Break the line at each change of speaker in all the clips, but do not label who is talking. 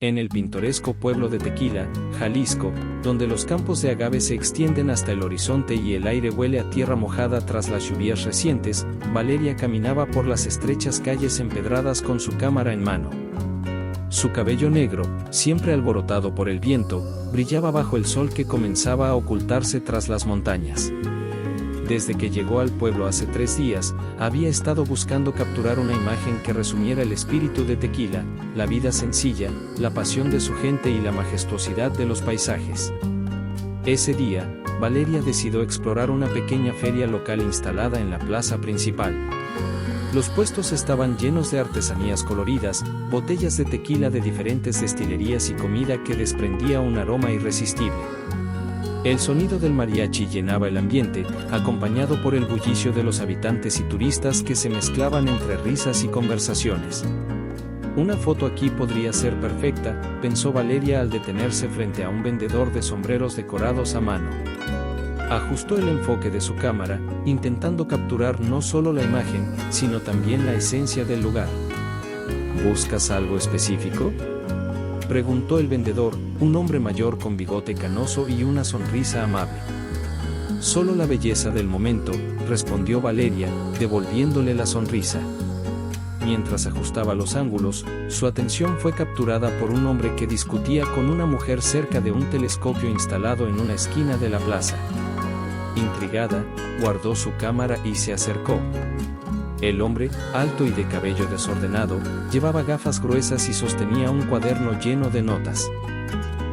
En el pintoresco pueblo de Tequila, Jalisco, donde los campos de agave se extienden hasta el horizonte y el aire huele a tierra mojada tras las lluvias recientes, Valeria caminaba por las estrechas calles empedradas con su cámara en mano. Su cabello negro, siempre alborotado por el viento, brillaba bajo el sol que comenzaba a ocultarse tras las montañas. Desde que llegó al pueblo hace 3 días, había estado buscando capturar una imagen que resumiera el espíritu de Tequila, la vida sencilla, la pasión de su gente y la majestuosidad de los paisajes. Ese día, Valeria decidió explorar una pequeña feria local instalada en la plaza principal. Los puestos estaban llenos de artesanías coloridas, botellas de tequila de diferentes destilerías y comida que desprendía un aroma irresistible. El sonido del mariachi llenaba el ambiente, acompañado por el bullicio de los habitantes y turistas que se mezclaban entre risas y conversaciones. Una foto aquí podría ser perfecta, pensó Valeria al detenerse frente a un vendedor de sombreros decorados a mano. Ajustó el enfoque de su cámara, intentando capturar no solo la imagen, sino también la esencia del lugar. ¿Buscas algo específico?, preguntó el vendedor, un hombre mayor con bigote canoso y una sonrisa amable. Solo la belleza del momento, respondió Valeria, devolviéndole la sonrisa. Mientras ajustaba los ángulos, su atención fue capturada por un hombre que discutía con una mujer cerca de un telescopio instalado en una esquina de la plaza. Intrigada, guardó su cámara y se acercó. El hombre, alto y de cabello desordenado, llevaba gafas gruesas y sostenía un cuaderno lleno de notas.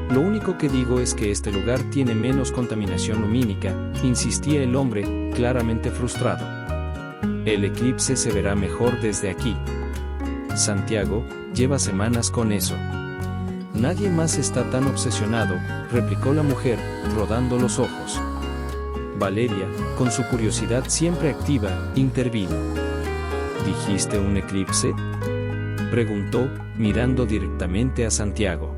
Lo único que digo es que este lugar tiene menos contaminación lumínica, insistía el hombre, claramente frustrado. El eclipse se verá mejor desde aquí. Santiago, lleva semanas con eso. Nadie más está tan obsesionado, replicó la mujer, rodando los ojos. Valeria, con su curiosidad siempre activa, intervino. ¿Dijiste un eclipse?, preguntó, mirando directamente a Santiago.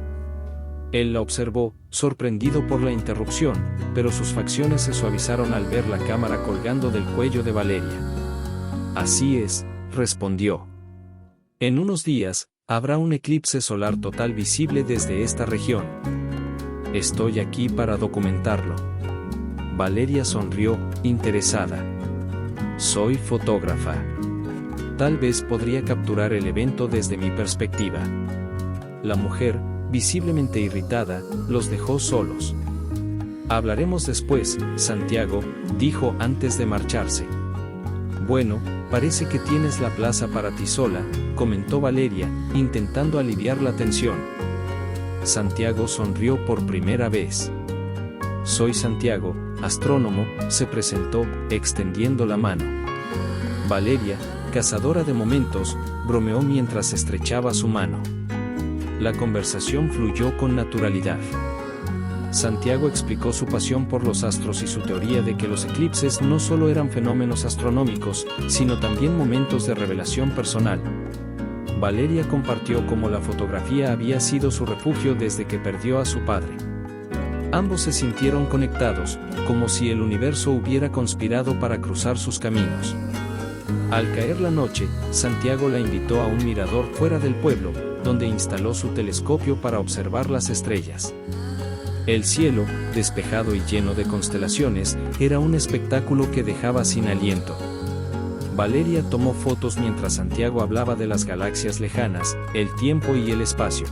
Él la observó, sorprendido por la interrupción, pero sus facciones se suavizaron al ver la cámara colgando del cuello de Valeria. Así es, respondió. En unos días, habrá un eclipse solar total visible desde esta región. Estoy aquí para documentarlo. Valeria sonrió, interesada. Soy fotógrafa. Tal vez podría capturar el evento desde mi perspectiva. La mujer, visiblemente irritada, los dejó solos. Hablaremos después, Santiago, dijo antes de marcharse. Bueno, parece que tienes la plaza para ti sola, comentó Valeria, intentando aliviar la tensión. Santiago sonrió por primera vez. Soy Santiago, astrónomo, se presentó, extendiendo la mano. Valeria, cazadora de momentos, bromeó mientras estrechaba su mano. La conversación fluyó con naturalidad. Santiago explicó su pasión por los astros y su teoría de que los eclipses no solo eran fenómenos astronómicos, sino también momentos de revelación personal. Valeria compartió cómo la fotografía había sido su refugio desde que perdió a su padre. Ambos se sintieron conectados, como si el universo hubiera conspirado para cruzar sus caminos. Al caer la noche, Santiago la invitó a un mirador fuera del pueblo, donde instaló su telescopio para observar las estrellas. El cielo, despejado y lleno de constelaciones, era un espectáculo que dejaba sin aliento. Valeria tomó fotos mientras Santiago hablaba de las galaxias lejanas, el tiempo y el espacio.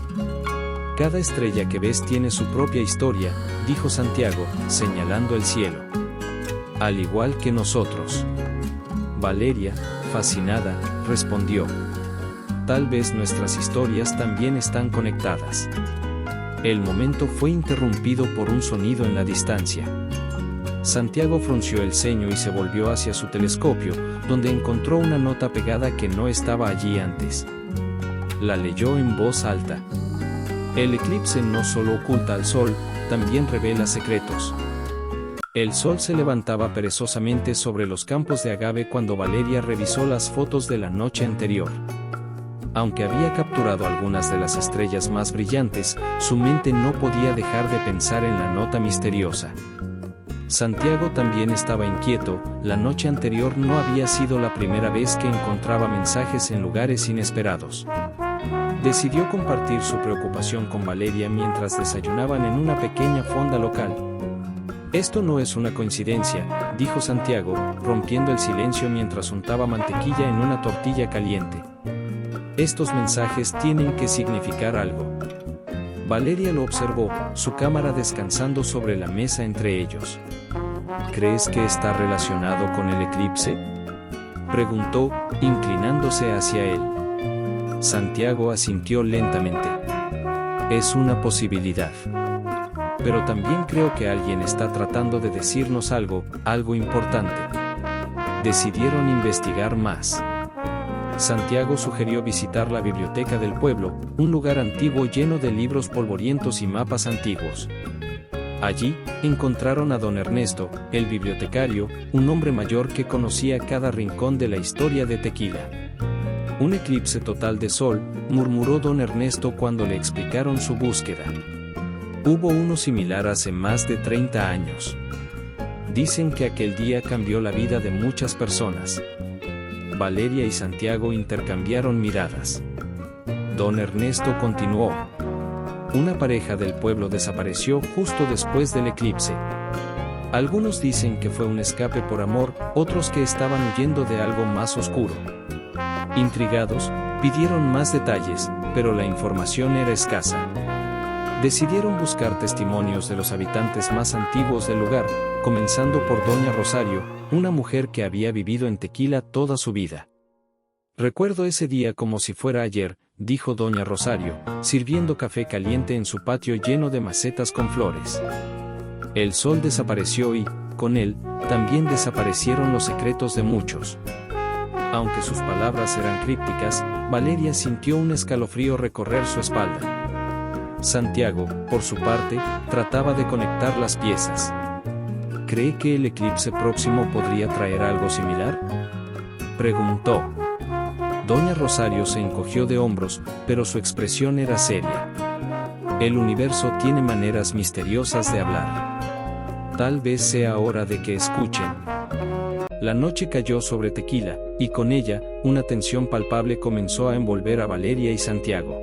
Cada estrella que ves tiene su propia historia, dijo Santiago, señalando el cielo. Al igual que nosotros. Valeria, fascinada, respondió. Tal vez nuestras historias también están conectadas. El momento fue interrumpido por un sonido en la distancia. Santiago frunció el ceño y se volvió hacia su telescopio, donde encontró una nota pegada que no estaba allí antes. La leyó en voz alta. El eclipse no solo oculta al sol, también revela secretos. El sol se levantaba perezosamente sobre los campos de agave cuando Valeria revisó las fotos de la noche anterior. Aunque había capturado algunas de las estrellas más brillantes, su mente no podía dejar de pensar en la nota misteriosa. Santiago también estaba inquieto, la noche anterior no había sido la primera vez que encontraba mensajes en lugares inesperados. Decidió compartir su preocupación con Valeria mientras desayunaban en una pequeña fonda local. Esto no es una coincidencia, dijo Santiago, rompiendo el silencio mientras untaba mantequilla en una tortilla caliente. Estos mensajes tienen que significar algo. Valeria lo observó, su cámara descansando sobre la mesa entre ellos. ¿Crees que está relacionado con el eclipse?, preguntó, inclinándose hacia él. Santiago asintió lentamente. Es una posibilidad. Pero también creo que alguien está tratando de decirnos algo importante. Decidieron investigar más. Santiago sugirió visitar la biblioteca del pueblo, un lugar antiguo lleno de libros polvorientos y mapas antiguos. Allí, encontraron a don Ernesto, el bibliotecario, un hombre mayor que conocía cada rincón de la historia de Tequila. Un eclipse total de sol, murmuró don Ernesto cuando le explicaron su búsqueda. Hubo uno similar hace más de 30 años. Dicen que aquel día cambió la vida de muchas personas. Valeria y Santiago intercambiaron miradas. Don Ernesto continuó. Una pareja del pueblo desapareció justo después del eclipse. Algunos dicen que fue un escape por amor, otros que estaban huyendo de algo más oscuro. Intrigados, pidieron más detalles, pero la información era escasa. Decidieron buscar testimonios de los habitantes más antiguos del lugar, comenzando por doña Rosario, una mujer que había vivido en Tequila toda su vida. Recuerdo ese día como si fuera ayer, dijo doña Rosario, sirviendo café caliente en su patio lleno de macetas con flores. El sol desapareció y, con él, también desaparecieron los secretos de muchos. Aunque sus palabras eran crípticas, Valeria sintió un escalofrío recorrer su espalda. Santiago, por su parte, trataba de conectar las piezas. ¿Cree que el eclipse próximo podría traer algo similar?, preguntó. Doña Rosario se encogió de hombros, pero su expresión era seria. El universo tiene maneras misteriosas de hablar. Tal vez sea hora de que escuchen. La noche cayó sobre Tequila, y con ella, una tensión palpable comenzó a envolver a Valeria y Santiago.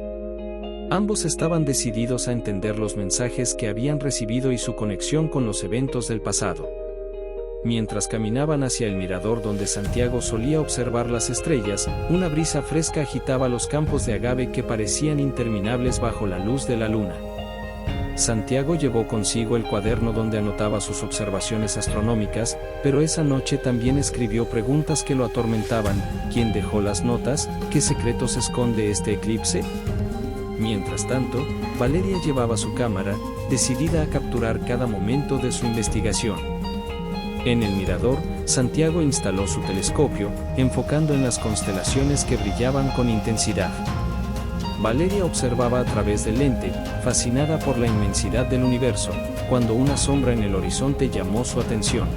Ambos estaban decididos a entender los mensajes que habían recibido y su conexión con los eventos del pasado. Mientras caminaban hacia el mirador donde Santiago solía observar las estrellas, una brisa fresca agitaba los campos de agave que parecían interminables bajo la luz de la luna. Santiago llevó consigo el cuaderno donde anotaba sus observaciones astronómicas, pero esa noche también escribió preguntas que lo atormentaban. ¿Quién dejó las notas? ¿Qué secretos esconde este eclipse? Mientras tanto, Valeria llevaba su cámara, decidida a capturar cada momento de su investigación. En el mirador, Santiago instaló su telescopio, enfocando en las constelaciones que brillaban con intensidad. Valeria observaba a través del lente, fascinada por la inmensidad del universo, cuando una sombra en el horizonte llamó su atención.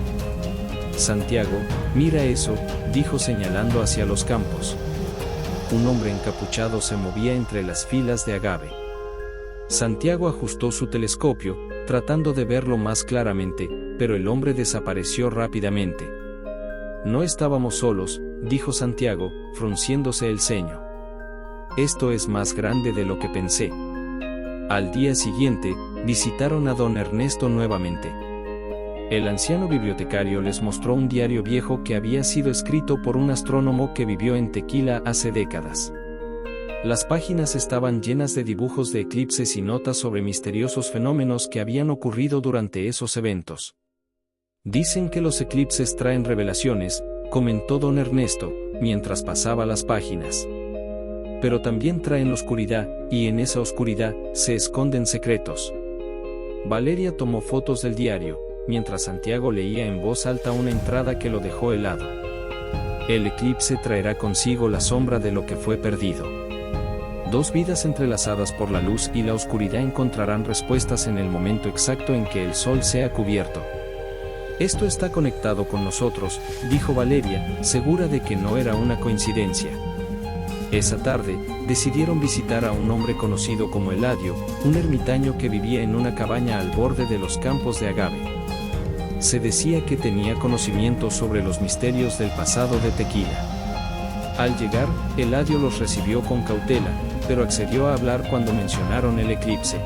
Santiago, mira eso, dijo señalando hacia los campos. Un hombre encapuchado se movía entre las filas de agave. Santiago ajustó su telescopio, tratando de verlo más claramente, pero el hombre desapareció rápidamente. No estábamos solos, dijo Santiago, frunciéndose el ceño. Esto es más grande de lo que pensé. Al día siguiente, visitaron a don Ernesto nuevamente. El anciano bibliotecario les mostró un diario viejo que había sido escrito por un astrónomo que vivió en Tequila hace décadas. Las páginas estaban llenas de dibujos de eclipses y notas sobre misteriosos fenómenos que habían ocurrido durante esos eventos. Dicen que los eclipses traen revelaciones, comentó don Ernesto, mientras pasaba las páginas. Pero también traen oscuridad, y en esa oscuridad se esconden secretos. Valeria tomó fotos del diario, mientras Santiago leía en voz alta una entrada que lo dejó helado. El eclipse traerá consigo la sombra de lo que fue perdido. Dos vidas entrelazadas por la luz y la oscuridad encontrarán respuestas en el momento exacto en que el sol sea cubierto. Esto está conectado con nosotros, dijo Valeria, segura de que no era una coincidencia. Esa tarde, decidieron visitar a un hombre conocido como Eladio, un ermitaño que vivía en una cabaña al borde de los campos de agave. Se decía que tenía conocimientos sobre los misterios del pasado de Tequila. Al llegar, Eladio los recibió con cautela, pero accedió a hablar cuando mencionaron el eclipse.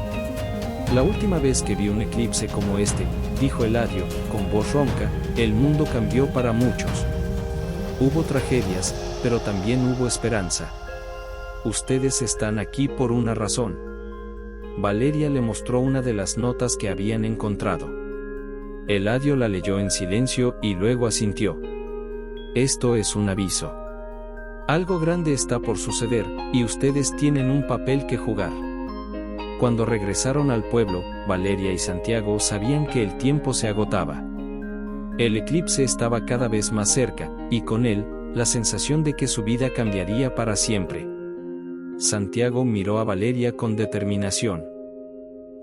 La última vez que vi un eclipse como este, dijo Eladio, con voz ronca, el mundo cambió para muchos. Hubo tragedias, pero también hubo esperanza. Ustedes están aquí por una razón. Valeria le mostró una de las notas que habían encontrado. Eladio la leyó en silencio y luego asintió. Esto es un aviso. Algo grande está por suceder, y ustedes tienen un papel que jugar. Cuando regresaron al pueblo, Valeria y Santiago sabían que el tiempo se agotaba. El eclipse estaba cada vez más cerca, y con él, la sensación de que su vida cambiaría para siempre. Santiago miró a Valeria con determinación.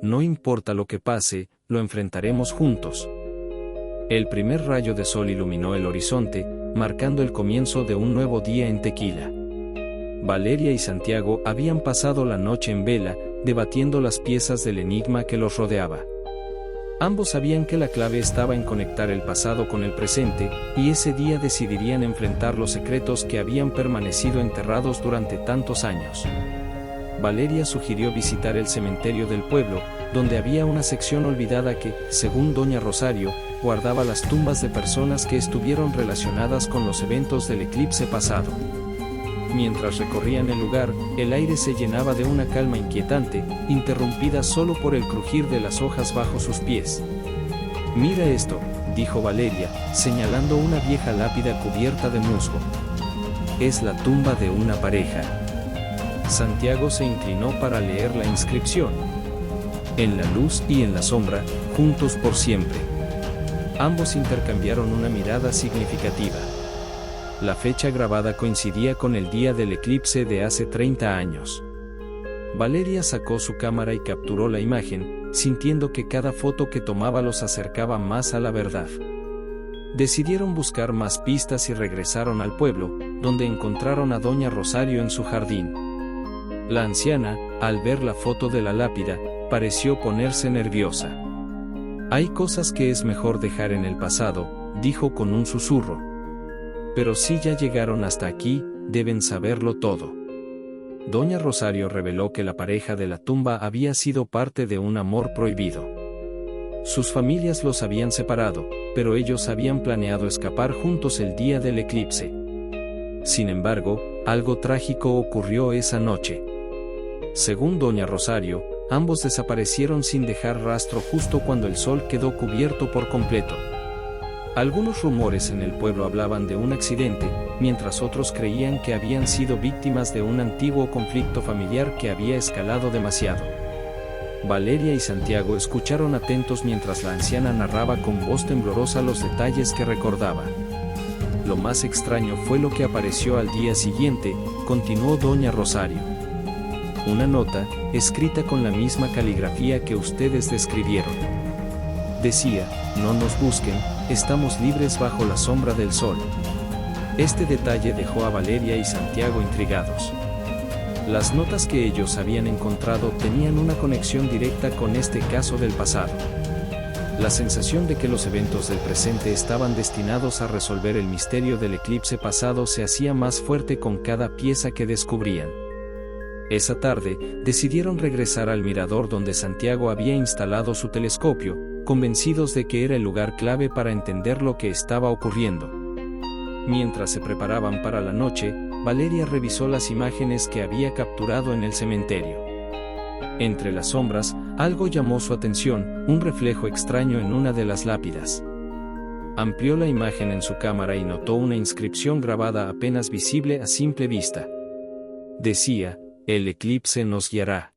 No importa lo que pase, lo enfrentaremos juntos. El primer rayo de sol iluminó el horizonte, marcando el comienzo de un nuevo día en Tequila. Valeria y Santiago habían pasado la noche en vela, debatiendo las piezas del enigma que los rodeaba. Ambos sabían que la clave estaba en conectar el pasado con el presente, y ese día decidirían enfrentar los secretos que habían permanecido enterrados durante tantos años. Valeria sugirió visitar el cementerio del pueblo, donde había una sección olvidada que, según Doña Rosario, guardaba las tumbas de personas que estuvieron relacionadas con los eventos del eclipse pasado. Mientras recorrían el lugar, el aire se llenaba de una calma inquietante, interrumpida solo por el crujir de las hojas bajo sus pies. «Mira esto», dijo Valeria, señalando una vieja lápida cubierta de musgo. «Es la tumba de una pareja». Santiago se inclinó para leer la inscripción. «En la luz y en la sombra, juntos por siempre». Ambos intercambiaron una mirada significativa. La fecha grabada coincidía con el día del eclipse de hace 30 años. Valeria sacó su cámara y capturó la imagen, sintiendo que cada foto que tomaba los acercaba más a la verdad. Decidieron buscar más pistas y regresaron al pueblo, donde encontraron a Doña Rosario en su jardín. La anciana, al ver la foto de la lápida, pareció ponerse nerviosa. «Hay cosas que es mejor dejar en el pasado», dijo con un susurro. «Pero si ya llegaron hasta aquí, deben saberlo todo». Doña Rosario reveló que la pareja de la tumba había sido parte de un amor prohibido. Sus familias los habían separado, pero ellos habían planeado escapar juntos el día del eclipse. Sin embargo, algo trágico ocurrió esa noche. Según Doña Rosario, ambos desaparecieron sin dejar rastro justo cuando el sol quedó cubierto por completo. Algunos rumores en el pueblo hablaban de un accidente, mientras otros creían que habían sido víctimas de un antiguo conflicto familiar que había escalado demasiado. Valeria y Santiago escucharon atentos mientras la anciana narraba con voz temblorosa los detalles que recordaba. «Lo más extraño fue lo que apareció al día siguiente», continuó Doña Rosario. «Una nota, escrita con la misma caligrafía que ustedes describieron. Decía, no nos busquen, estamos libres bajo la sombra del sol». Este detalle dejó a Valeria y Santiago intrigados. Las notas que ellos habían encontrado tenían una conexión directa con este caso del pasado. La sensación de que los eventos del presente estaban destinados a resolver el misterio del eclipse pasado se hacía más fuerte con cada pieza que descubrían. Esa tarde, decidieron regresar al mirador donde Santiago había instalado su telescopio, convencidos de que era el lugar clave para entender lo que estaba ocurriendo. Mientras se preparaban para la noche, Valeria revisó las imágenes que había capturado en el cementerio. Entre las sombras, algo llamó su atención, un reflejo extraño en una de las lápidas. Amplió la imagen en su cámara y notó una inscripción grabada apenas visible a simple vista. Decía, «El eclipse nos guiará».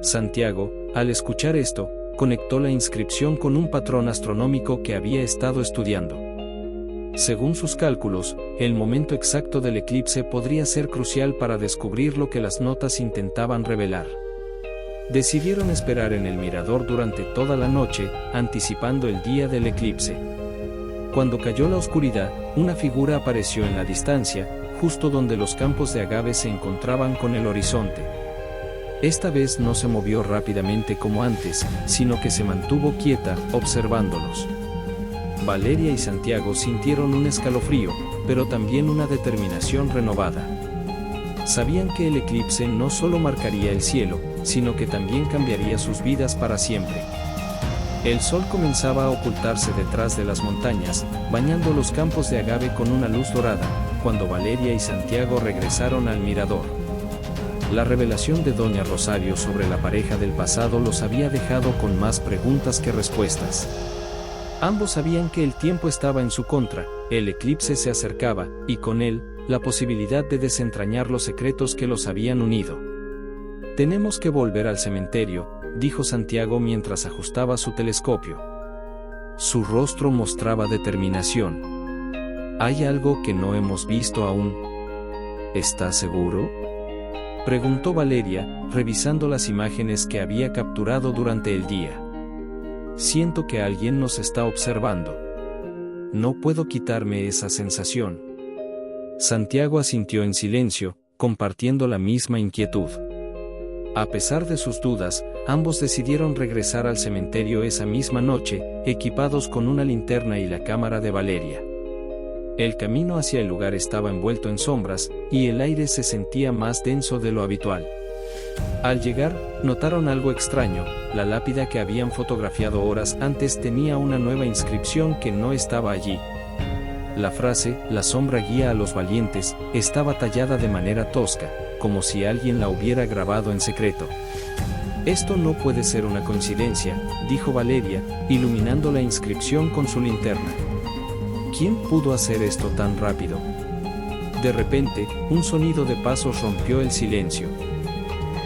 Santiago, al escuchar esto, conectó la inscripción con un patrón astronómico que había estado estudiando. Según sus cálculos, el momento exacto del eclipse podría ser crucial para descubrir lo que las notas intentaban revelar. Decidieron esperar en el mirador durante toda la noche, anticipando el día del eclipse. Cuando cayó la oscuridad, una figura apareció en la distancia, justo donde los campos de agave se encontraban con el horizonte. Esta vez no se movió rápidamente como antes, sino que se mantuvo quieta, observándolos. Valeria y Santiago sintieron un escalofrío, pero también una determinación renovada. Sabían que el eclipse no solo marcaría el cielo, sino que también cambiaría sus vidas para siempre. El sol comenzaba a ocultarse detrás de las montañas, bañando los campos de agave con una luz dorada, cuando Valeria y Santiago regresaron al mirador. La revelación de Doña Rosario sobre la pareja del pasado los había dejado con más preguntas que respuestas. Ambos sabían que el tiempo estaba en su contra, el eclipse se acercaba, y con él, la posibilidad de desentrañar los secretos que los habían unido. «Tenemos que volver al cementerio», dijo Santiago mientras ajustaba su telescopio. Su rostro mostraba determinación. «Hay algo que no hemos visto aún». «¿Estás seguro?», preguntó Valeria, revisando las imágenes que había capturado durante el día. «Siento que alguien nos está observando. No puedo quitarme esa sensación». Santiago asintió en silencio, compartiendo la misma inquietud. A pesar de sus dudas, ambos decidieron regresar al cementerio esa misma noche, equipados con una linterna y la cámara de Valeria. El camino hacia el lugar estaba envuelto en sombras, y el aire se sentía más denso de lo habitual. Al llegar, notaron algo extraño: la lápida que habían fotografiado horas antes tenía una nueva inscripción que no estaba allí. La frase, «La sombra guía a los valientes», estaba tallada de manera tosca, como si alguien la hubiera grabado en secreto. «Esto no puede ser una coincidencia», dijo Valeria, iluminando la inscripción con su linterna. «¿Quién pudo hacer esto tan rápido?». De repente, un sonido de pasos rompió el silencio.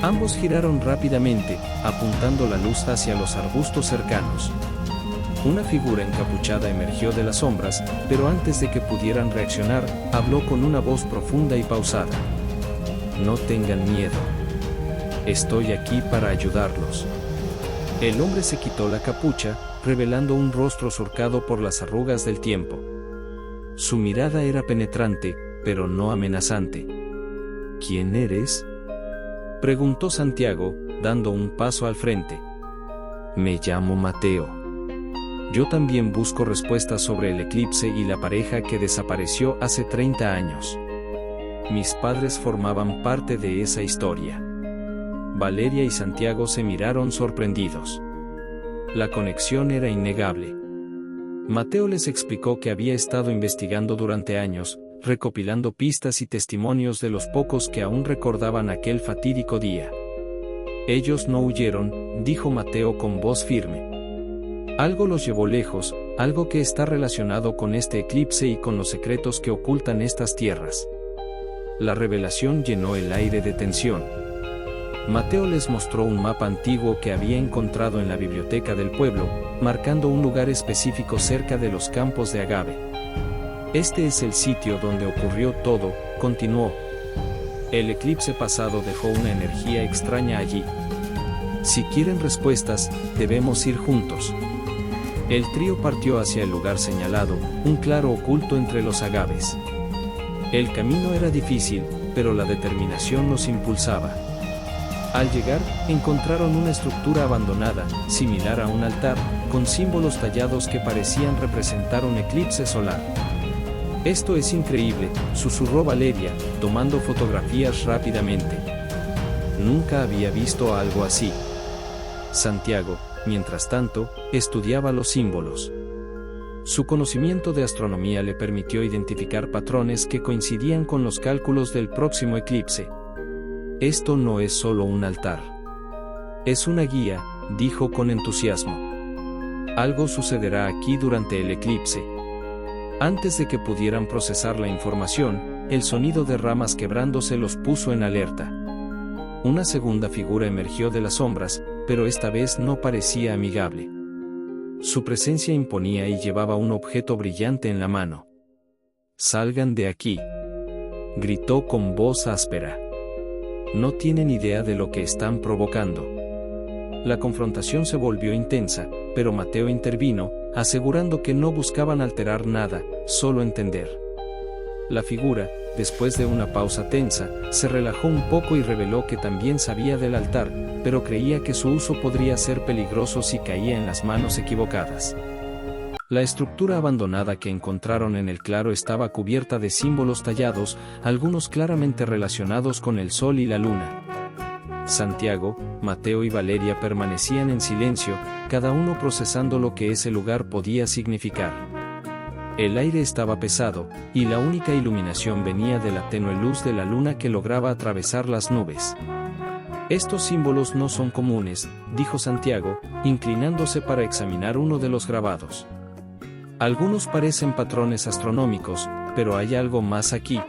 Ambos giraron rápidamente, apuntando la luz hacia los arbustos cercanos. Una figura encapuchada emergió de las sombras, pero antes de que pudieran reaccionar, habló con una voz profunda y pausada. «No tengan miedo. Estoy aquí para ayudarlos». El hombre se quitó la capucha, revelando un rostro surcado por las arrugas del tiempo. Su mirada era penetrante, pero no amenazante. «¿Quién eres?», preguntó Santiago, dando un paso al frente. «Me llamo Mateo. Yo también busco respuestas sobre el eclipse y la pareja que desapareció hace 30 años. Mis padres formaban parte de esa historia». Valeria y Santiago se miraron sorprendidos. La conexión era innegable. Mateo les explicó que había estado investigando durante años, recopilando pistas y testimonios de los pocos que aún recordaban aquel fatídico día. «Ellos no huyeron», dijo Mateo con voz firme. «Algo los llevó lejos, algo que está relacionado con este eclipse y con los secretos que ocultan estas tierras». La revelación llenó el aire de tensión. Mateo les mostró un mapa antiguo que había encontrado en la biblioteca del pueblo, marcando un lugar específico cerca de los campos de agave. «Este es el sitio donde ocurrió todo», continuó. «El eclipse pasado dejó una energía extraña allí. Si quieren respuestas, debemos ir juntos». El trío partió hacia el lugar señalado, un claro oculto entre los agaves. El camino era difícil, pero la determinación los impulsaba. Al llegar, encontraron una estructura abandonada, similar a un altar, con símbolos tallados que parecían representar un eclipse solar. «Esto es increíble», susurró Valeria, tomando fotografías rápidamente. «Nunca había visto algo así». Santiago, mientras tanto, estudiaba los símbolos. Su conocimiento de astronomía le permitió identificar patrones que coincidían con los cálculos del próximo eclipse. «Esto no es solo un altar. Es una guía», dijo con entusiasmo. «Algo sucederá aquí durante el eclipse». Antes de que pudieran procesar la información, el sonido de ramas quebrándose los puso en alerta. Una segunda figura emergió de las sombras, pero esta vez no parecía amigable. Su presencia imponía y llevaba un objeto brillante en la mano. «Salgan de aquí», gritó con voz áspera. «No tienen idea de lo que están provocando». La confrontación se volvió intensa, pero Mateo intervino, asegurando que no buscaban alterar nada, solo entender. La figura, después de una pausa tensa, se relajó un poco y reveló que también sabía del altar, pero creía que su uso podría ser peligroso si caía en las manos equivocadas. La estructura abandonada que encontraron en el claro estaba cubierta de símbolos tallados, algunos claramente relacionados con el sol y la luna. Santiago, Mateo y Valeria permanecían en silencio, cada uno procesando lo que ese lugar podía significar. El aire estaba pesado, y la única iluminación venía de la tenue luz de la luna que lograba atravesar las nubes. Estos símbolos no son comunes, dijo Santiago, inclinándose para examinar uno de los grabados. Algunos parecen patrones astronómicos, pero hay algo más aquí.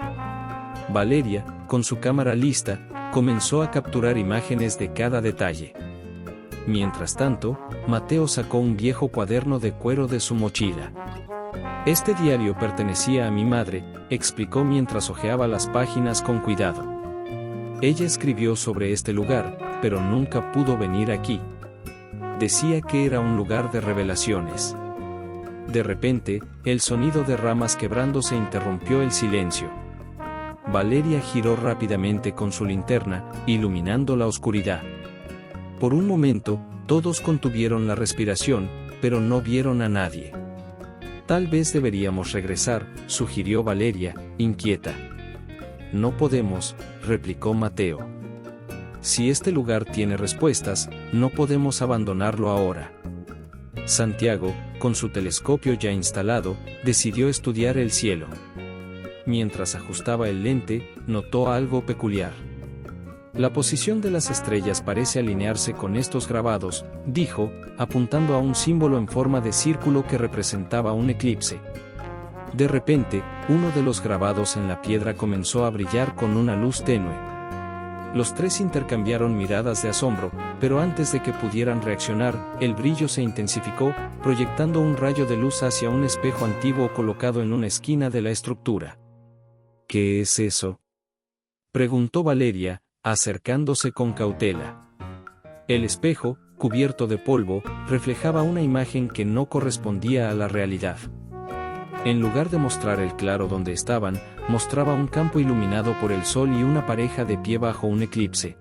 Valeria, con su cámara lista, comenzó a capturar imágenes de cada detalle. Mientras tanto, Mateo sacó un viejo cuaderno de cuero de su mochila. Este diario pertenecía a mi madre, explicó mientras hojeaba las páginas con cuidado. Ella escribió sobre este lugar, pero nunca pudo venir aquí. Decía que era un lugar de revelaciones. De repente, el sonido de ramas quebrándose interrumpió el silencio. Valeria giró rápidamente con su linterna, iluminando la oscuridad. Por un momento, todos contuvieron la respiración, pero no vieron a nadie. Tal vez deberíamos regresar, sugirió Valeria, inquieta. No podemos, replicó Mateo. Si este lugar tiene respuestas, no podemos abandonarlo ahora. Santiago, con su telescopio ya instalado, decidió estudiar el cielo. Mientras ajustaba el lente, notó algo peculiar. La posición de las estrellas parece alinearse con estos grabados, dijo, apuntando a un símbolo en forma de círculo que representaba un eclipse. De repente, uno de los grabados en la piedra comenzó a brillar con una luz tenue. Los tres intercambiaron miradas de asombro, pero antes de que pudieran reaccionar, el brillo se intensificó, proyectando un rayo de luz hacia un espejo antiguo colocado en una esquina de la estructura. ¿Qué es eso?, preguntó Valeria, acercándose con cautela. El espejo, cubierto de polvo, reflejaba una imagen que no correspondía a la realidad. En lugar de mostrar el claro donde estaban, mostraba un campo iluminado por el sol y una pareja de pie bajo un eclipse.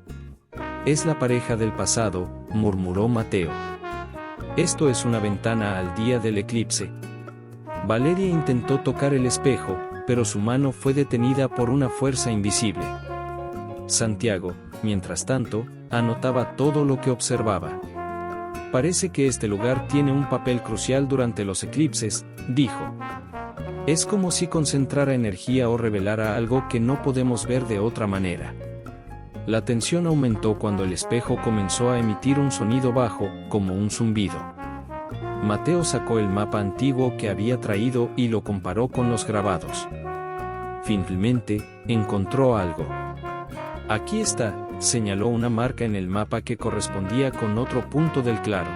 Es la pareja del pasado, murmuró Mateo. Esto es una ventana al día del eclipse. Valeria intentó tocar el espejo, pero su mano fue detenida por una fuerza invisible. Santiago, mientras tanto, anotaba todo lo que observaba. Parece que este lugar tiene un papel crucial durante los eclipses, dijo. Es como si concentrara energía o revelara algo que no podemos ver de otra manera. La tensión aumentó cuando el espejo comenzó a emitir un sonido bajo, como un zumbido. Mateo sacó el mapa antiguo que había traído y lo comparó con los grabados. Finalmente, encontró algo. Aquí está, señaló una marca en el mapa que correspondía con otro punto del claro.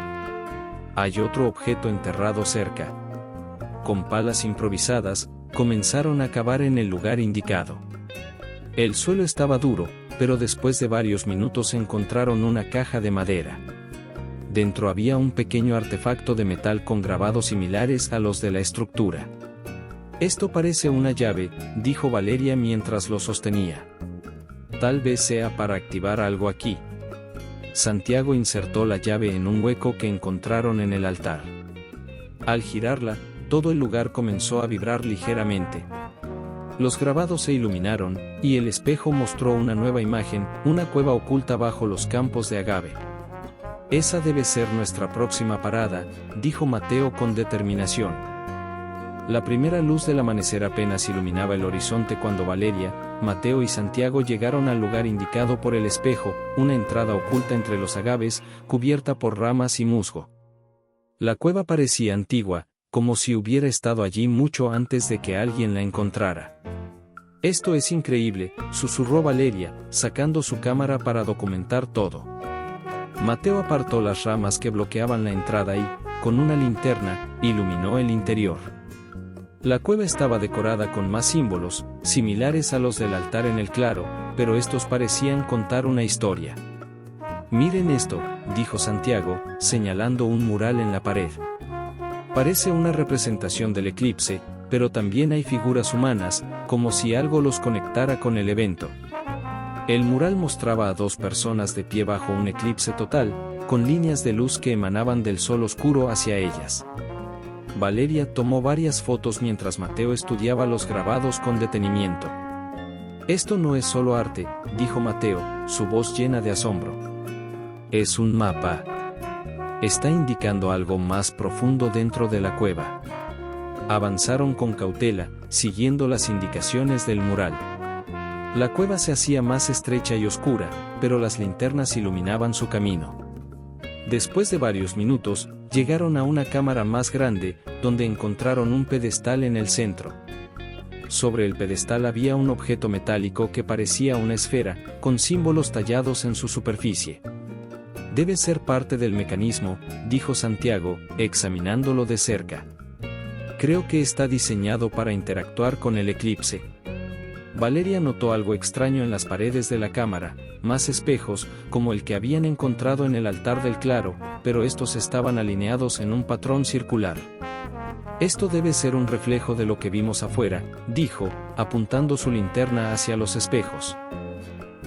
Hay otro objeto enterrado cerca. Con palas improvisadas, comenzaron a cavar en el lugar indicado. El suelo estaba duro, pero después de varios minutos encontraron una caja de madera. Dentro había un pequeño artefacto de metal con grabados similares a los de la estructura. Esto parece una llave, dijo Valeria mientras lo sostenía. Tal vez sea para activar algo aquí. Santiago insertó la llave en un hueco que encontraron en el altar. Al girarla, todo el lugar comenzó a vibrar ligeramente. Los grabados se iluminaron, y el espejo mostró una nueva imagen, una cueva oculta bajo los campos de agave. Esa debe ser nuestra próxima parada, dijo Mateo con determinación. La primera luz del amanecer apenas iluminaba el horizonte cuando Valeria, Mateo y Santiago llegaron al lugar indicado por el espejo, una entrada oculta entre los agaves, cubierta por ramas y musgo. La cueva parecía antigua, como si hubiera estado allí mucho antes de que alguien la encontrara. Esto es increíble, susurró Valeria, sacando su cámara para documentar todo. Mateo apartó las ramas que bloqueaban la entrada y, con una linterna, iluminó el interior. La cueva estaba decorada con más símbolos, similares a los del altar en el claro, pero estos parecían contar una historia. Miren esto, dijo Santiago, señalando un mural en la pared. Parece una representación del eclipse, pero también hay figuras humanas, como si algo los conectara con el evento. El mural mostraba a dos personas de pie bajo un eclipse total, con líneas de luz que emanaban del sol oscuro hacia ellas. Valeria tomó varias fotos mientras Mateo estudiaba los grabados con detenimiento. «Esto no es solo arte», dijo Mateo, su voz llena de asombro. «Es un mapa. Está indicando algo más profundo dentro de la cueva». Avanzaron con cautela, siguiendo las indicaciones del mural. La cueva se hacía más estrecha y oscura, pero las linternas iluminaban su camino. Después de varios minutos, llegaron a una cámara más grande, donde encontraron un pedestal en el centro. Sobre el pedestal había un objeto metálico que parecía una esfera, con símbolos tallados en su superficie. «Debe ser parte del mecanismo», dijo Santiago, examinándolo de cerca. «Creo que está diseñado para interactuar con el eclipse». Valeria notó algo extraño en las paredes de la cámara, más espejos, como el que habían encontrado en el altar del claro, pero estos estaban alineados en un patrón circular. «Esto debe ser un reflejo de lo que vimos afuera», dijo, apuntando su linterna hacia los espejos.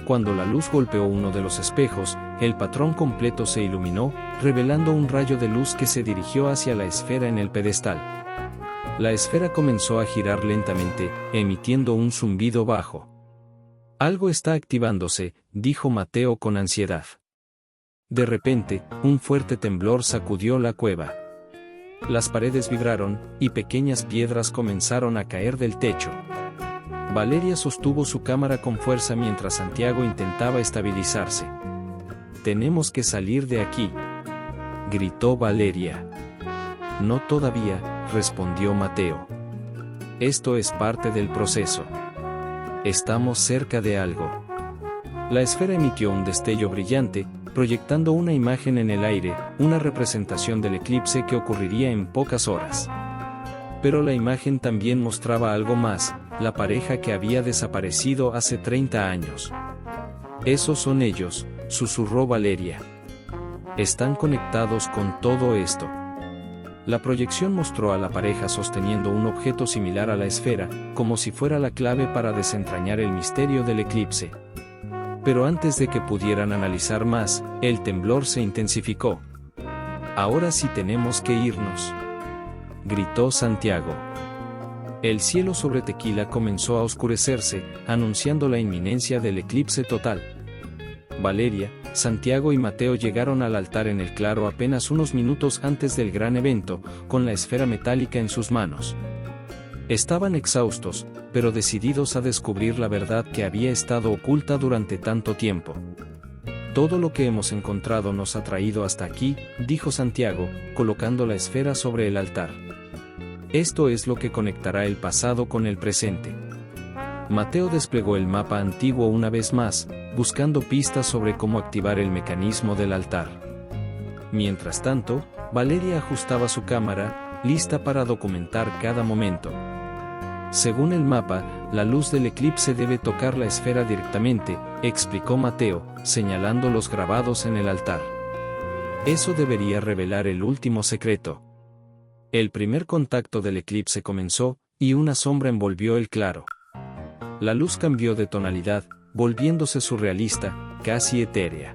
Cuando la luz golpeó uno de los espejos, el patrón completo se iluminó, revelando un rayo de luz que se dirigió hacia la esfera en el pedestal. La esfera comenzó a girar lentamente, emitiendo un zumbido bajo. «Algo está activándose», dijo Mateo con ansiedad. De repente, un fuerte temblor sacudió la cueva. Las paredes vibraron, y pequeñas piedras comenzaron a caer del techo. Valeria sostuvo su cámara con fuerza mientras Santiago intentaba estabilizarse. «Tenemos que salir de aquí», gritó Valeria. «No todavía», respondió Mateo. «Esto es parte del proceso. Estamos cerca de algo». La esfera emitió un destello brillante, proyectando una imagen en el aire, una representación del eclipse que ocurriría en pocas horas. Pero la imagen también mostraba algo más, la pareja que había desaparecido hace 30 años. «Esos son ellos», susurró Valeria. «Están conectados con todo esto». La proyección mostró a la pareja sosteniendo un objeto similar a la esfera, como si fuera la clave para desentrañar el misterio del eclipse. Pero antes de que pudieran analizar más, el temblor se intensificó. «Ahora sí tenemos que irnos», gritó Santiago. El cielo sobre Tequila comenzó a oscurecerse, anunciando la inminencia del eclipse total. Valeria, Santiago y Mateo llegaron al altar en el claro apenas unos minutos antes del gran evento, con la esfera metálica en sus manos. Estaban exhaustos, pero decididos a descubrir la verdad que había estado oculta durante tanto tiempo. «Todo lo que hemos encontrado nos ha traído hasta aquí», dijo Santiago, colocando la esfera sobre el altar. «Esto es lo que conectará el pasado con el presente». Mateo desplegó el mapa antiguo una vez más, buscando pistas sobre cómo activar el mecanismo del altar. Mientras tanto, Valeria ajustaba su cámara, lista para documentar cada momento. «Según el mapa, la luz del eclipse debe tocar la esfera directamente», explicó Mateo, señalando los grabados en el altar. «Eso debería revelar el último secreto». El primer contacto del eclipse comenzó, y una sombra envolvió el claro. La luz cambió de tonalidad, volviéndose surrealista, casi etérea.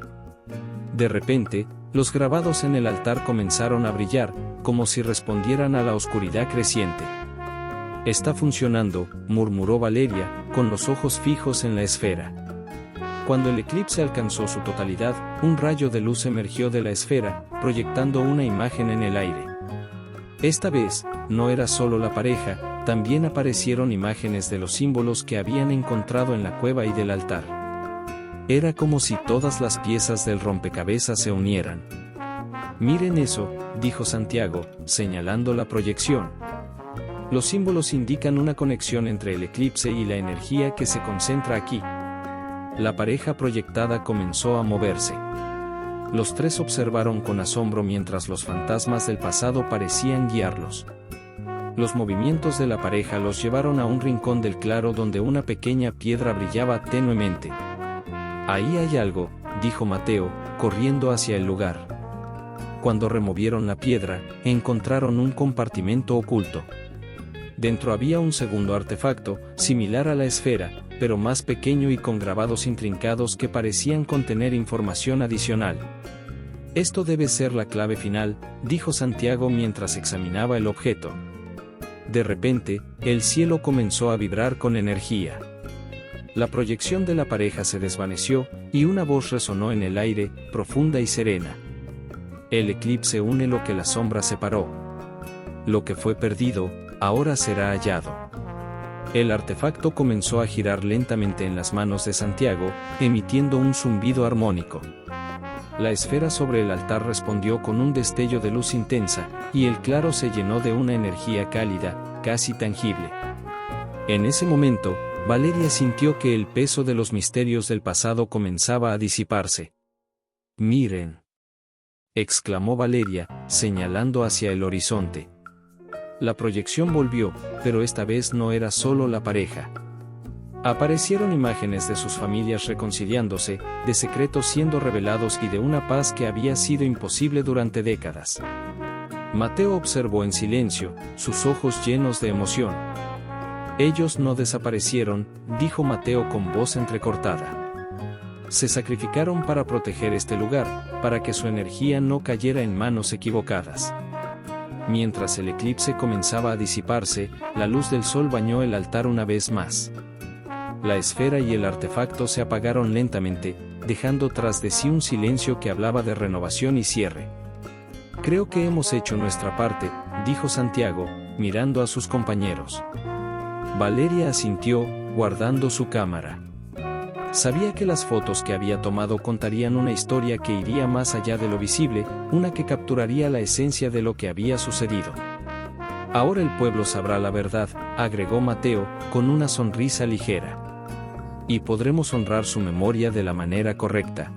De repente, los grabados en el altar comenzaron a brillar, como si respondieran a la oscuridad creciente. «Está funcionando», murmuró Valeria, con los ojos fijos en la esfera. Cuando el eclipse alcanzó su totalidad, un rayo de luz emergió de la esfera, proyectando una imagen en el aire. Esta vez, no era solo la pareja, también aparecieron imágenes de los símbolos que habían encontrado en la cueva y del altar. Era como si todas las piezas del rompecabezas se unieran. «Miren eso», dijo Santiago, señalando la proyección. «Los símbolos indican una conexión entre el eclipse y la energía que se concentra aquí». La pareja proyectada comenzó a moverse. Los tres observaron con asombro mientras los fantasmas del pasado parecían guiarlos. Los movimientos de la pareja los llevaron a un rincón del claro donde una pequeña piedra brillaba tenuemente. «Ahí hay algo», dijo Mateo, corriendo hacia el lugar. Cuando removieron la piedra, encontraron un compartimento oculto. Dentro había un segundo artefacto, similar a la esfera, pero más pequeño y con grabados intrincados que parecían contener información adicional. Esto debe ser la clave final, dijo Santiago mientras examinaba el objeto. De repente, el cielo comenzó a vibrar con energía. La proyección de la pareja se desvaneció, y una voz resonó en el aire, profunda y serena. El eclipse une lo que la sombra separó. Lo que fue perdido, ahora será hallado. El artefacto comenzó a girar lentamente en las manos de Santiago, emitiendo un zumbido armónico. La esfera sobre el altar respondió con un destello de luz intensa, y el claro se llenó de una energía cálida, casi tangible. En ese momento, Valeria sintió que el peso de los misterios del pasado comenzaba a disiparse. «Miren», exclamó Valeria, señalando hacia el horizonte. La proyección volvió, pero esta vez no era solo la pareja. Aparecieron imágenes de sus familias reconciliándose, de secretos siendo revelados y de una paz que había sido imposible durante décadas. Mateo observó en silencio, sus ojos llenos de emoción. «Ellos no desaparecieron», dijo Mateo con voz entrecortada. «Se sacrificaron para proteger este lugar, para que su energía no cayera en manos equivocadas». Mientras el eclipse comenzaba a disiparse, la luz del sol bañó el altar una vez más. La esfera y el artefacto se apagaron lentamente, dejando tras de sí un silencio que hablaba de renovación y cierre. «Creo que hemos hecho nuestra parte», dijo Santiago, mirando a sus compañeros. Valeria asintió, guardando su cámara. Sabía que las fotos que había tomado contarían una historia que iría más allá de lo visible, una que capturaría la esencia de lo que había sucedido. «Ahora el pueblo sabrá la verdad», agregó Mateo, con una sonrisa ligera. «Y podremos honrar su memoria de la manera correcta».